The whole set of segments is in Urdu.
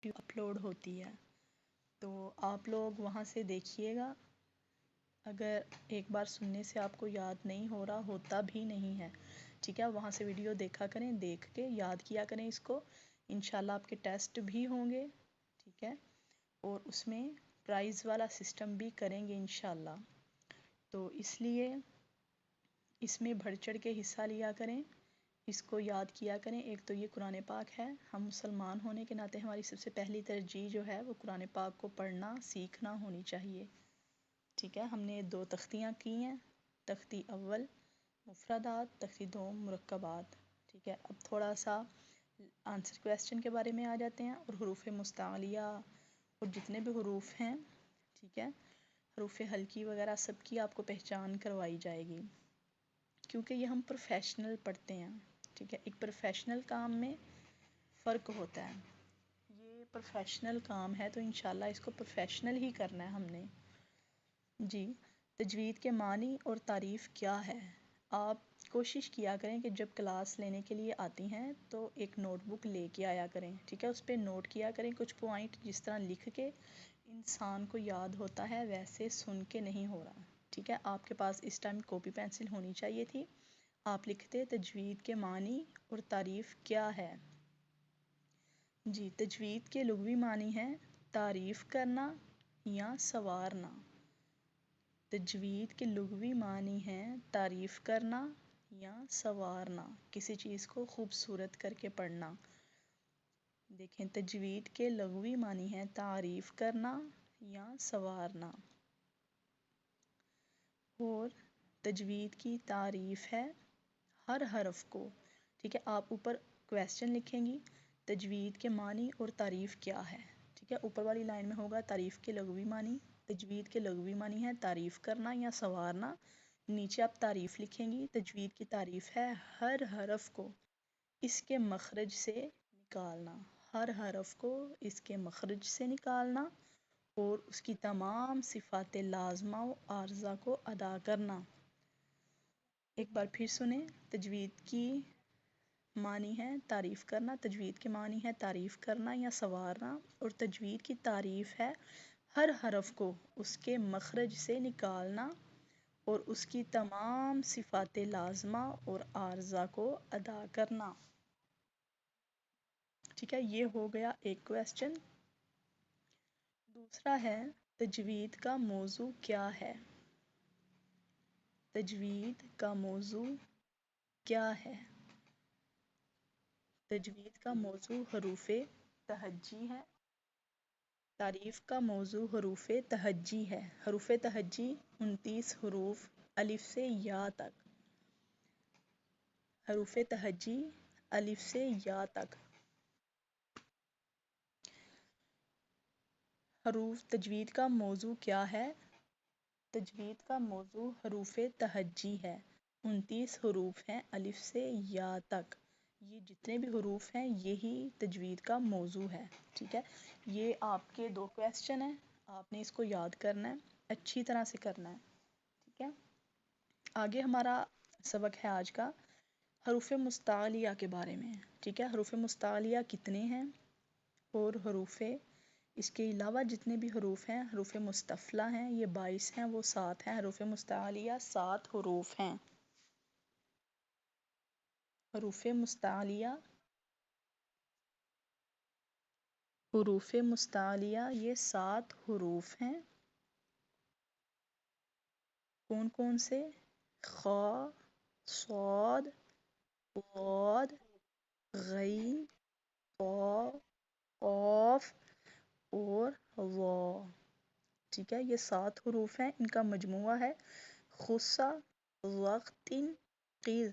اپلوڈ ہوتی ہے، تو آپ لوگ وہاں سے دیکھیے گا. اگر ایک بار سننے سے آپ کو یاد نہیں ہو رہا، ہوتا بھی نہیں ہے، ٹھیک ہے، وہاں سے ویڈیو دیکھا کریں، دیکھ کے یاد کیا کریں اس کو. انشاءاللہ آپ کے ٹیسٹ بھی ہوں گے، ٹھیک ہے، اور اس میں پرائز والا سسٹم بھی کریں گے انشاءاللہ. تو اس لیے اس میں بڑھ چڑھ کے حصہ لیا کریں، اس کو یاد کیا کریں. ایک تو یہ قرآن پاک ہے، ہم مسلمان ہونے کے ناطے ہماری سب سے پہلی ترجیح جو ہے وہ قرآن پاک کو پڑھنا سیکھنا ہونی چاہیے. ٹھیک ہے، ہم نے 2 تختیاں کی ہیں، تختی اول مفردات، تختی دوم مرکبات. ٹھیک ہے، اب تھوڑا سا آنسر کویسچن کے بارے میں آ جاتے ہیں. اور حروف مستعلیہ اور جتنے بھی حروف ہیں، ٹھیک ہے، حروف حلقی وغیرہ سب کی آپ کو پہچان کروائی جائے گی، کیونکہ یہ ہم پروفیشنل پڑھتے ہیں. ٹھیک ہے، ایک پروفیشنل کام میں فرق ہوتا ہے. یہ پروفیشنل کام ہے تو انشاءاللہ اس کو پروفیشنل ہی کرنا ہے ہم نے. جی، تجوید کے معنی اور تعریف کیا ہے؟ آپ کوشش کیا کریں کہ جب کلاس لینے کے لیے آتی ہیں تو ایک نوٹ بک لے کے آیا کریں. ٹھیک ہے، اس پہ نوٹ کیا کریں کچھ پوائنٹ، جس طرح لکھ کے انسان کو یاد ہوتا ہے ویسے سن کے نہیں ہو رہا. ٹھیک ہے، آپ کے پاس اس ٹائم کاپی پینسل ہونی چاہیے تھی. آپ لکھتے تجوید کے معنی اور تعریف کیا ہے. جی، تجوید کے لغوی معنی ہیں تعریف کرنا یا سنوارنا. تجوید کے لغوی معنی ہیں تعریف کرنا یا سنوارنا، کسی چیز کو خوبصورت کر کے پڑھنا. دیکھیں، تجوید کے لغوی معنی ہیں تعریف کرنا یا سنوارنا. اور تجوید کی تعریف ہے ہر حرف کو. ٹھیک ہے، آپ اوپر کویسچن لکھیں گی، تجوید کے معنی اور تعریف کیا ہے. ٹھیک ہے، اوپر والی لائن میں ہوگا تعریف کے لغوی معنی. تجوید کے لغوی معنی ہے تعریف کرنا یا سنوارنا. نیچے آپ تعریف لکھیں گی. تجوید کی تعریف ہے ہر حرف کو اس کے مخرج سے نکالنا، ہر حرف کو اس کے مخرج سے نکالنا اور اس کی تمام صفات لازمہ و عارضہ کو ادا کرنا. ایک بار پھر سنیں، تجوید کی معنی ہے تعریف کرنا، تجوید کے معنی ہے تعریف کرنا یا سنوارنا، اور تجوید کی تعریف ہے ہر حرف کو اس کے مخرج سے نکالنا اور اس کی تمام صفات لازمہ اور عارضہ کو ادا کرنا. ٹھیک ہے، یہ ہو گیا ایک کویسچن. دوسرا ہے تجوید کا موضوع کیا ہے. تجوید کا موضوع کیا ہے؟ تجوید کا موضوع حروف تہجی ہے. تعریف کا موضوع حروف تہجی ہے. حروف تہجی 29 حروف الف سے یا تک. حروف تہجی الف سے یا تک. حروف تجوید کا موضوع کیا ہے؟ تجوید کا موضوع حروف تہجی ہے. 29 حروف ہیں الف سے یا تک. یہ جتنے بھی حروف ہیں یہی تجوید کا موضوع ہے. ٹھیک ہے، یہ آپ کے 2 کویسچن ہیں، آپ نے اس کو یاد کرنا ہے، اچھی طرح سے کرنا ہے. ٹھیک ہے، آگے ہمارا سبق ہے آج کا حروف مستعلیہ کے بارے میں. ٹھیک ہے، حروف مستعلیہ کتنے ہیں اور حروف اس کے علاوہ جتنے بھی حروف ہیں حروف مستفلہ ہیں، یہ 22 ہیں، وہ 7 ہیں. حروف مستعلیہ 7 حروف ہیں. حروف مستعلیہ یہ 7 حروف ہیں. کون کون سے؟ خ، صاد، ضاد، غین، طا، قاف اور ظا. ٹھیک ہے، یہ 7 حروف ہیں، ان کا مجموعہ ہے خص وقت قذ.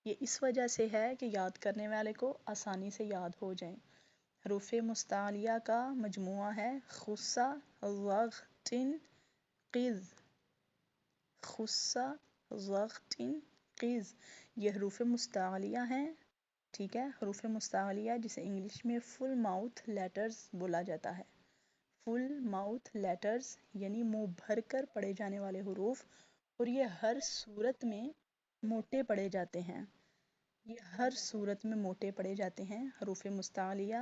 یہ اس وجہ سے ہے کہ یاد کرنے والے کو آسانی سے یاد ہو جائیں. حروف مستعلیہ کا مجموعہ ہے خص وقت قذ. خص وقت قذ یہ حروف مستعلیہ ہیں. ٹھیک ہے، حروف مستعلیہ جسے انگلش میں فل ماؤتھ لیٹرز بولا جاتا ہے. فل ماؤتھ لیٹرز یعنی منہ بھر کر پڑھے جانے والے حروف، اور یہ ہر صورت میں موٹے پڑھے جاتے ہیں. یہ ہر صورت میں موٹے پڑھے جاتے ہیں. حروف مستعلیہ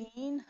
3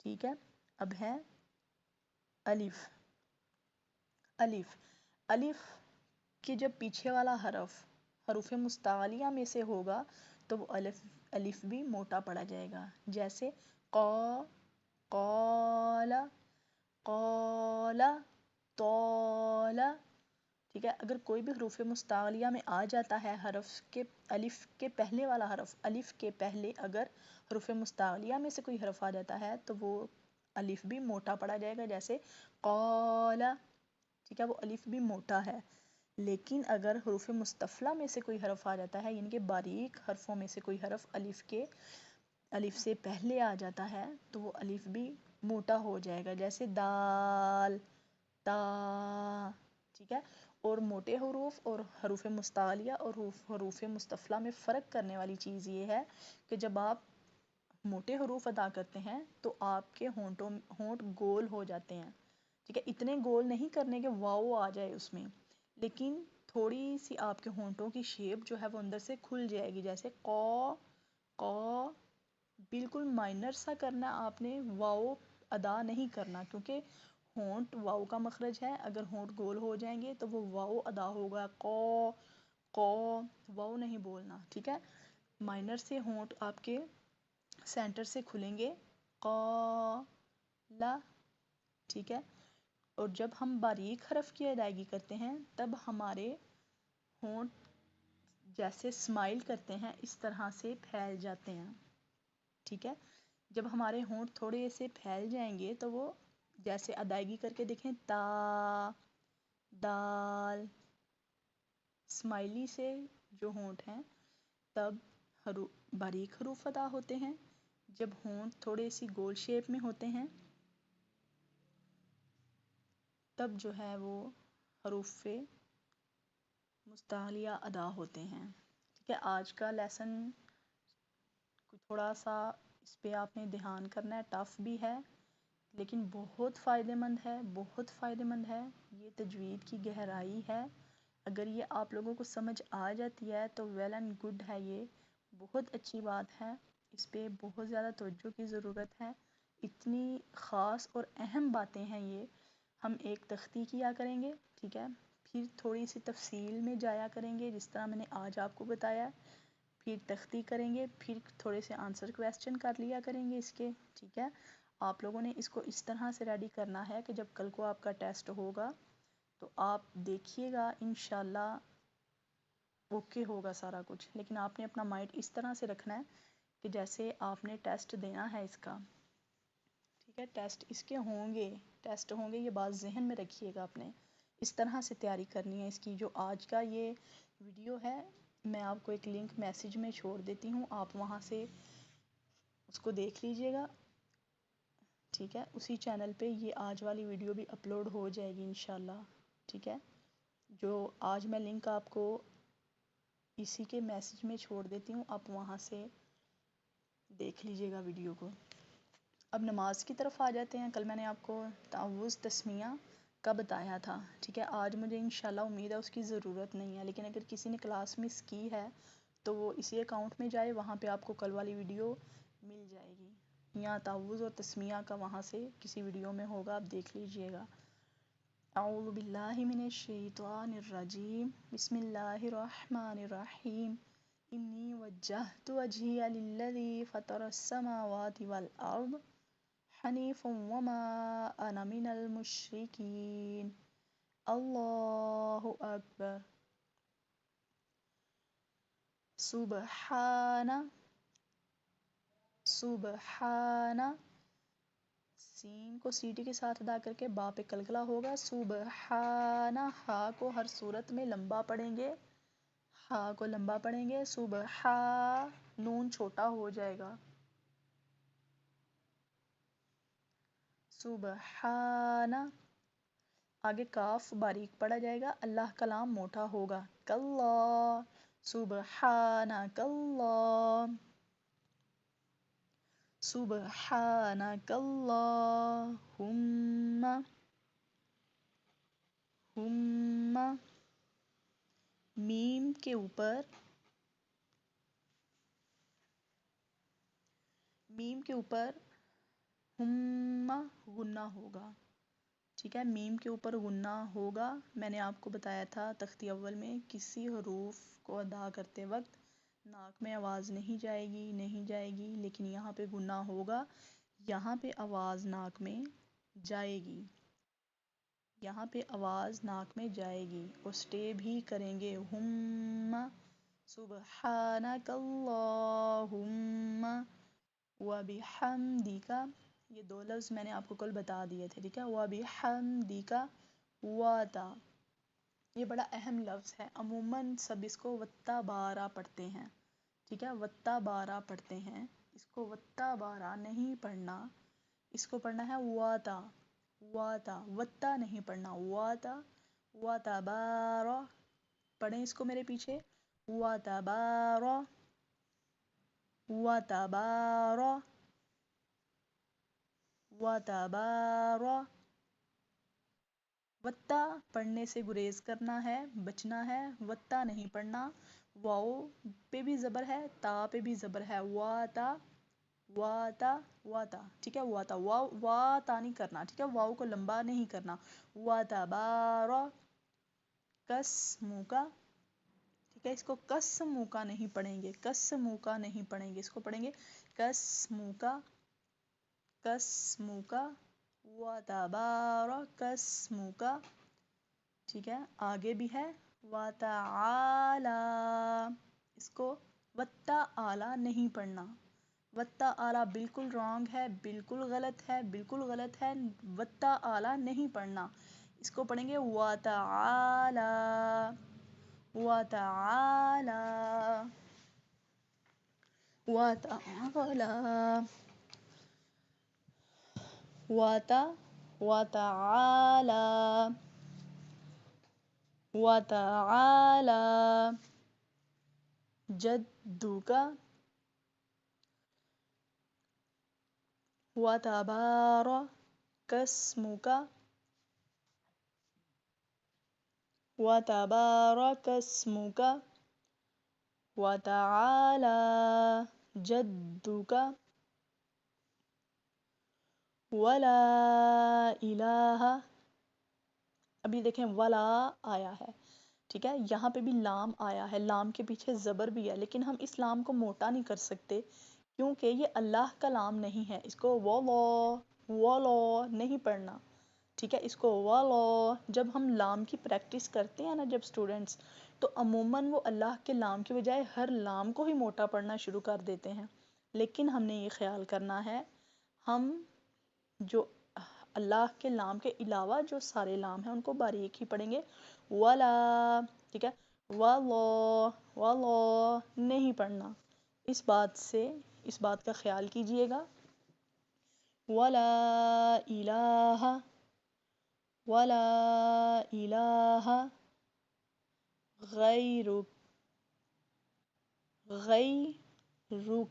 ٹھیک ہے. اب ہے الف. الف الف کے جب پیچھے والا حرف حروف مستعلیہ میں سے ہوگا تو وہ الف بھی موٹا پڑا جائے گا. جیسے قا، قال، قال، طال. ٹھیک ہے. اگر کوئی بھی حروف مستعلیہ میں آ جاتا ہے حرف کے الف کے پہلے والا حرف، الف کے پہلے اگر حروف مستعلیہ میں سے کوئی حرف آ جاتا ہے تو وہ الف بھی موٹا پڑا جائے گا. جیسے قال. ٹھیک ہے. وہ الف بھی موٹا ہے. لیکن اگر حروف مستفلہ میں سے کوئی حرف آ جاتا ہے، یعنی کہ باریک حرفوں میں سے کوئی حرف الف سے پہلے آ جاتا ہے تو وہ الف بھی موٹا ہو جائے گا. جیسے دال، تا. ٹھیک ہے. اور موٹے حروف اور حروف مستعلیہ اور حروف مستفلہ میں فرق کرنے والی چیز یہ ہے کہ جب آپ موٹے حروف ادا کرتے ہیں تو آپ کے ہونٹ گول ہو جاتے ہیں. ٹھیک ہے. اتنے گول نہیں کرنے کہ واؤ آ جائے اس میں، لیکن تھوڑی سی آپ کے ہونٹوں کی شیپ جو ہے وہ اندر سے کھل جائے گی. جیسے قا، قا. بالکل مائنر سا کرنا آپ نے، واؤ ادا نہیں کرنا، کیونکہ ہونٹ واؤ کا مخرج ہے. اگر ہونٹ گول ہو جائیں گے تو وہ واؤ ادا ہوگا. قا، قا. واؤ نہیں بولنا. ٹھیک ہے. مائنر سے ہونٹ آپ کے سینٹر سے کھلیں گے. قا، لا. ٹھیک ہے. اور جب ہم باریک حرف کی ادائیگی کرتے ہیں تب ہمارے ہونٹ جیسے اسمائل کرتے ہیں اس طرح سے پھیل جاتے ہیں. ٹھیک ہے. جب ہمارے ہونٹ تھوڑے سے پھیل جائیں گے تو وہ جیسے ادائیگی کر کے دیکھیں، تا، دال. اسمائلی سے جو ہونٹ ہیں تب باریک حروف ادا ہوتے ہیں. جب ہونٹ تھوڑے سی گول شیپ میں ہوتے ہیں تب جو ہے وہ حروف مستعلیہ ادا ہوتے ہیں. ٹھیک ہے. آج کا لیسن تھوڑا سا اس پہ آپ نے دھیان کرنا ہے. ٹف بھی ہے لیکن بہت فائدہ مند ہے، بہت فائدہ مند ہے. یہ تجوید کی گہرائی ہے. اگر یہ آپ لوگوں کو سمجھ آ جاتی ہے تو ویل اینڈ گڈ ہے. یہ بہت اچھی بات ہے. اس پہ بہت زیادہ توجہ کی ضرورت ہے. اتنی خاص اور اہم باتیں ہیں یہ. ہم ایک تختی کیا کریں گے. ٹھیک ہے. پھر تھوڑی سی تفصیل میں جایا کریں گے جس طرح میں نے آج آپ کو بتایا. پھر تختی کریں گے، پھر تھوڑے سے آنسر کویسچن کر لیا کریں گے اس کے. ٹھیک ہے. آپ لوگوں نے اس کو اس طرح سے ریڈی کرنا ہے کہ جب کل کو آپ کا ٹیسٹ ہوگا تو آپ دیکھیے گا انشاءاللہ اوکے ہوگا سارا کچھ. لیکن آپ نے اپنا مائنڈ اس طرح سے رکھنا ہے کہ جیسے آپ نے ٹیسٹ دینا ہے اس کا. ٹھیک ہے. ٹیسٹ اس کے ہوں گے، ٹیسٹ ہوں گے، یہ بات ذہن میں رکھیے گا. آپ نے اس طرح سے تیاری کرنی ہے اس کی. جو آج کا یہ ویڈیو ہے میں آپ کو ایک لنک میسیج میں چھوڑ دیتی ہوں، آپ وہاں سے اس کو دیکھ لیجئے گا. ٹھیک ہے. اسی چینل پہ یہ آج والی ویڈیو بھی اپلوڈ ہو جائے گی انشاءاللہ. ٹھیک ہے. جو آج میں لنک آپ کو اسی کے میسیج میں چھوڑ دیتی ہوں، آپ وہاں سے دیکھ لیجئے گا ویڈیو کو. اب نماز کی طرف آ جاتے ہیں. کل میں نے آپ کو تعوذ تسمیہ کا بتایا تھا. ٹھیک ہے. آج مجھے انشاءاللہ امید ہے اس کی ضرورت نہیں ہے، لیکن اگر کسی نے کلاس مس کی ہے تو وہ اسی اکاؤنٹ میں جائے، وہاں پہ آپ کو کل والی ویڈیو مل جائے گی. یا تعوذ اور تسمیہ کا وہاں سے کسی ویڈیو میں ہوگا، آپ دیکھ لیجئے گا. اعوذ باللہ من الشیطان الرجیم. بسم اللہ الرحمن الرحیم. انی وجہت وجہی للذی فطر السماوات والارض حنیفا وما انا من المشرکین. اللہ اکبر. سبحان، سبحان. سین کو سیٹی کے ساتھ ادا کر کے با پہ قلقلہ ہوگا. سبحان. ہا کو ہر صورت میں لمبا پڑھیں گے، ہا کو لمبا پڑھیں گے. سبحان. نون چھوٹا ہو جائے گا. سبحان. آگے کاف باریک پڑھا جائے گا، اللہ کلام موٹا ہوگا. کاللہ. سبحانک اللہ. سبحانک اللہم. میم کے اوپر، میم کے اوپر ہما غنہ ہوگا، ٹھیک ہے، میم کے اوپر غنہ ہوگا. میں نے آپ کو بتایا تھا تختی اول میں کسی حروف کو ادا کرتے وقت ناک میں آواز نہیں جائے گی، نہیں جائے گی، لیکن یہاں پہ غنہ ہوگا، یہاں پہ آواز ناک میں جائے گی، یہاں پہ آواز ناک میں جائے گی اور سٹے بھی کریں گے. ہم سبحانک اللہم وبحمدک، یہ دو لفظ میں نے آپ کو کل بتا دیے تھے، ٹھیک ہے. وبحمدک واتا، یہ بڑا اہم لفظ ہے، عموماً سب اس کو وتا بارہ پڑھتے ہیں، ٹھیک ہے، وتا بارہ پڑھتے ہیں، اس کو وتا بارہ نہیں پڑھنا، اس کو پڑھنا ہے واتا، واتا، وتا نہیں پڑھنا، واتا، واتا بارہ، پڑھیں اس کو میرے پیچھے، واتا بارہ، واتا بارہ، واتا بارہ. وتا پڑھنے سے گریز کرنا ہے، بچنا ہے، وتا نہیں پڑھنا. واؤ پہ بھی زبر ہے، تا پہ بھی زبر ہے، واتا، واتا، واتا، ٹھیک ہے، واتا، واؤ واتا نہیں کرنا، ٹھیک ہے، واؤ کو لمبا نہیں کرنا. واتا بارہ قسموں کا، ٹھیک ہے، اس کو قسموں کا نہیں پڑھیں گے، قسموں کا نہیں پڑھیں گے، اس کو پڑھیں گے قسموں کا، قسموں کا. وتبارک اسمک، ٹھیک ہے. آگے بھی ہے وتعالی، اس کو وتا اعلیٰ نہیں پڑھنا، وتا اعلیٰ بالکل رانگ ہے، بالکل غلط ہے، بالکل غلط ہے، وتا اعلیٰ نہیں پڑھنا، اس کو پڑھیں گے وتعالی، وتعالی، وتعالی، وتعالی، وتعالی جدک وتبارک اسمک، وتبارک اسمک وتعالی جدک ولا الہ. ابھی دیکھیں ولا آیا ہے، ٹھیک ہے، یہاں پہ بھی لام آیا ہے، لام کے پیچھے زبر بھی ہے، لیکن ہم اس لام کو موٹا نہیں کر سکتے کیونکہ یہ اللہ کا لام نہیں ہے، اس کو واللہ نہیں پڑھنا، ٹھیک ہے، اس کو واللہ. جب ہم لام کی پریکٹس کرتے ہیں نا جب اسٹوڈنٹس، تو عموماً وہ اللہ کے لام کے بجائے ہر لام کو ہی موٹا پڑھنا شروع کر دیتے ہیں، لیکن ہم نے یہ خیال کرنا ہے ہم جو اللہ کے لام کے علاوہ جو سارے لام ہیں ان کو باریک ہی پڑھیں گے. ولا، ٹھیک ہے، واللہ، واللہ نہیں پڑھنا، اس بات سے، اس بات کا خیال کیجئے گا. ولا الہ، ولا الہ غیرک، غیرک،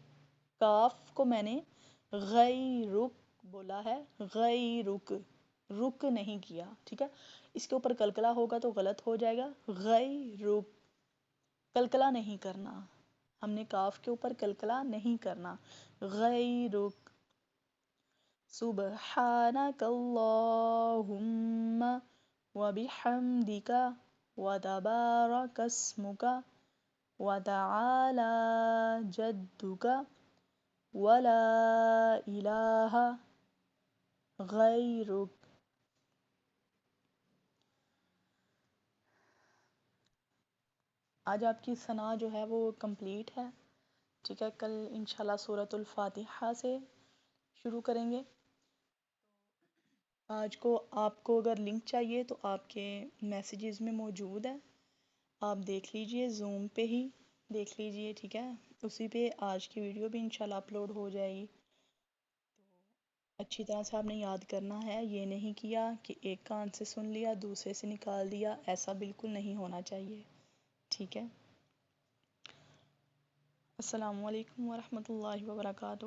کاف کو میں نے غیرک بولا ہے، غیرک، رک نہیں کیا، ٹھیک ہے. اس کے اوپر کلکلا ہوگا تو غلط ہو جائے گا، غیرک، کلکلا نہیں کرنا، ہم نے کاف کے اوپر کلکلا نہیں کرنا. غیرک سبحانک اللہم وبحمدک وتبارک اسمک وتعالی جدک ولا الہ غیرک. آج آپ کی ثنا جو ہے وہ کمپلیٹ ہے، ٹھیک ہے. کل انشاءاللہ سورۃ الفاتحہ سے شروع کریں گے. آج کو آپ کو اگر لنک چاہیے تو آپ کے میسیجز میں موجود ہے، آپ دیکھ لیجئے، زوم پہ ہی دیکھ لیجئے، ٹھیک ہے، اسی پہ آج کی ویڈیو بھی انشاءاللہ اپلوڈ ہو جائے گی. اچھی طرح سے آپ نے یاد کرنا ہے، یہ نہیں کیا کہ ایک کان سے سن لیا دوسرے سے نکال دیا، ایسا بالکل نہیں ہونا چاہیے، ٹھیک ہے. السلام علیکم ورحمۃ اللہ وبرکاتہ.